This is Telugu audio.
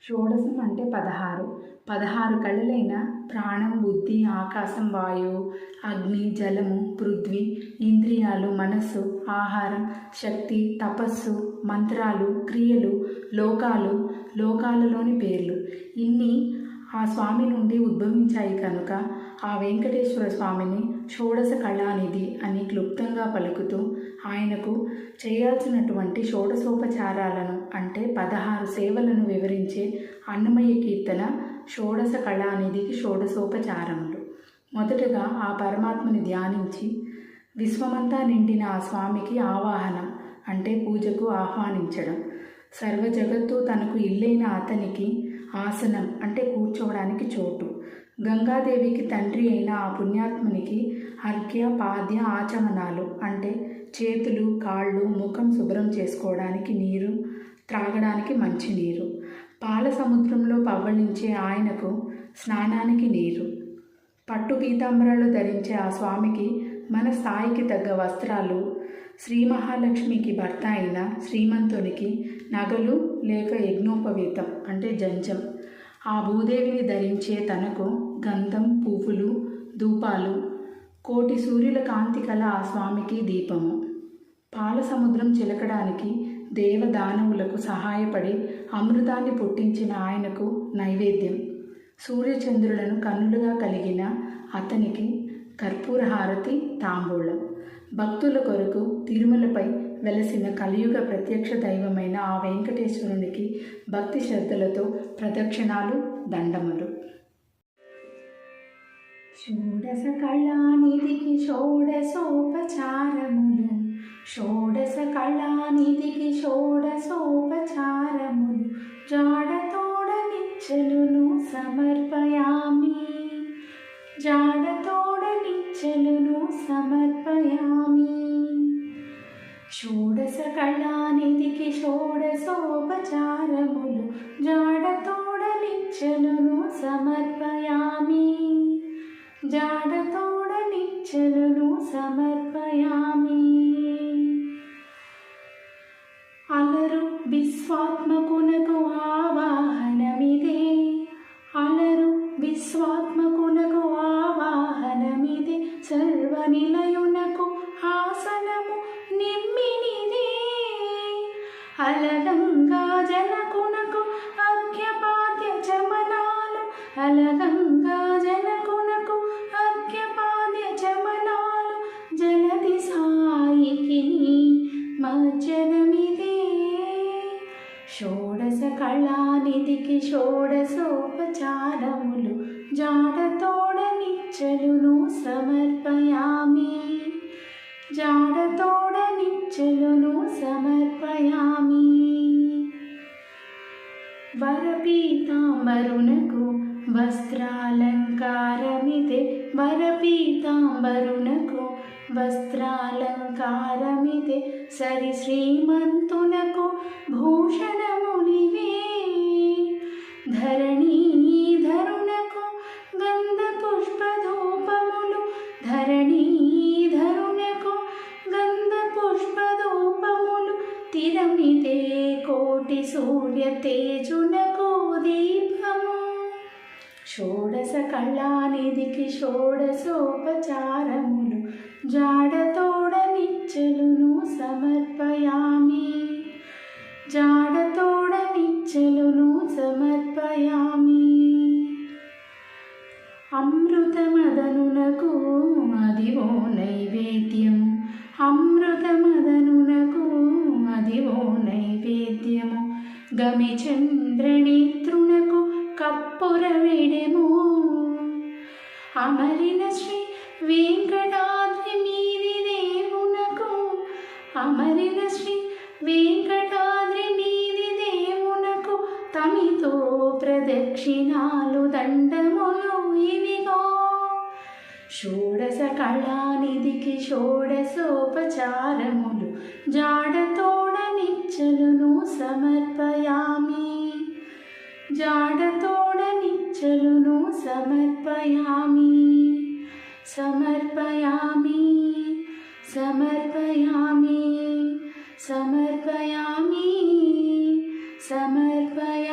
షోడశం అంటే 16. 16 కళలైన ప్రాణం, బుద్ధి, ఆకాశం, వాయువు, అగ్ని, జలము, పృథ్వీ, ఇంద్రియాలు, మనస్సు, ఆహారం, శక్తి, తపస్సు, మంత్రాలు, క్రియలు, లోకాలు, లోకాలలోని పేర్లు ఇన్ని ఆ స్వామి నుండి ఉద్భవించాయి కనుక ఆ వెంకటేశ్వర స్వామిని షోడశ కళానిధి అని క్లుప్తంగా పలుకుతూ ఆయనకు చేయాల్సినటువంటి షోడశోపచారాలను అంటే 16 సేవలను వివరించే అన్నమయ్య కీర్తన షోడశ కళానిధికి షోడశోపచారములు. మొదటగా ఆ పరమాత్మని ధ్యానించి విశ్వమంతా నిండిన ఆ స్వామికి ఆవాహనం అంటే పూజకు ఆహ్వానించడం, సర్వ జగత్తు తనకు ఇల్లైన అతనికి ఆసనం అంటే కూర్చోవడానికి చోటు, గంగాదేవికి తండ్రి అయిన ఆ పుణ్యాత్మునికి అర్ఘ్య, పాద్య, ఆచమనాలు అంటే చేతులు, కాళ్ళు, ముఖం శుభ్రం చేసుకోవడానికి నీరు, త్రాగడానికి మంచినీరు, పాల సముద్రంలో పవ్వళించే ఆయనకు స్నానానికి నీరు, పట్టు పీతాంబరాలు ధరించే ఆ స్వామికి మన స్థాయికి తగ్గ వస్త్రాలు, శ్రీ మహాలక్ష్మికి భర్త అయిన శ్రీమంతునికి నగలు లేక యజ్ఞోపవీతం అంటే జంజం, ఆ భూదేవిని ధరించే తనకు గంధం, పువ్వులు, ధూపాలు, కోటి సూర్యుల కాంతి కల ఆ స్వామికి దీపము, పాల సముద్రం చిలకడానికి దేవదానవులకు సహాయపడి అమృతాన్ని పుట్టించిన ఆయనకు నైవేద్యం, సూర్యచంద్రులను కన్నులుగా కలిగిన అతనికి కర్పూరహారతి, తాంబూలం, భక్తుల కొరకు తిరుమలపై వెలసిన కలియుగ ప్రత్యక్ష దైవమైన ఆ వెంకటేశ్వరునికి భక్తి శ్రద్ధలతో ప్రదక్షిణాలు, దండములు. షోడశ కళానిధికి షోడశోపచారములు, షోడశ కళానిధికి షోడశోపచారములు, జాడతోడ నిచ్చెలును సమర్పయామి, జాడతోడ నిచ్చెలును సమర్పయామి. షోడశ కళానిధికి షోడశోపచారములు, జాడతోడ నిచ్చెలును సమర్పయామి, జాడతోడ నిచ్చెలును సమర్పయామి. అలరు విశ్వాత్మకునకు ఆవాహనమిదే, అలరు విశ్వాత్మకునకు ఆవాహనమిదే, సర్వనిలయునకు ఆసనము నిమ్మినిదే, అలగంగా జనకునకు అర్ఘ్యపాద్య చమనాలు, అలగంగా జనకునకు అర్ఘ్యపాద్య చమనాలు, జలది సాయికి మజ్జనమిదే. షోడశ కళానిధికి షోడశోపచారములు, జాడతోడ నిచ్చెలును సమర్పయామి, జాడతోడ నిచ్చెలును సమర్పయామి. వరపీతాంబరునకు వస్త్రాలంకారమిదే, వరపీతాంబరునకు వస్త్రాలంకారమిదే, సరి శ్రీమంతునకు భూషణములివే, ధరణీధరునకు గంధ పుష్పధూపములు, ధరణీధరునకు గంధ పుష్పధూపములు, తిరమిదే కోటి సూర్య తేజునకు దీపము. షోడశ కళానిధికి షోడశోపచారములు, జాడతోడ నిచ్చెలును సమర్పయామి, జాడతోడ నిచ్చెలును సమర్పయామి. అమృతమదనునకు అదివో నైవేద్యము, అమృతమదనునకు అదివో నైవేద్యము, గమిచంద్రనేత్రునకు కప్పుర వెడెము, అమరిన శ్రీ వెంకటాద్రి మీది దేవునకు, అమరిన శ్రీ వెంకటాద్రి మీది దేవునకు, తమితో ప్రదక్షిణాలు, దండములు ఇవిగో. షోడశ కళానిధికి షోడశోపచారములు, జాడతోడ నిచ్చెలును సమర్పయామి, జాడతోడ నిచ్చెలును సమర్పయామి, సమర్పయామి, సమర్పయామి, సమర్పయామి, సమర్పయామి.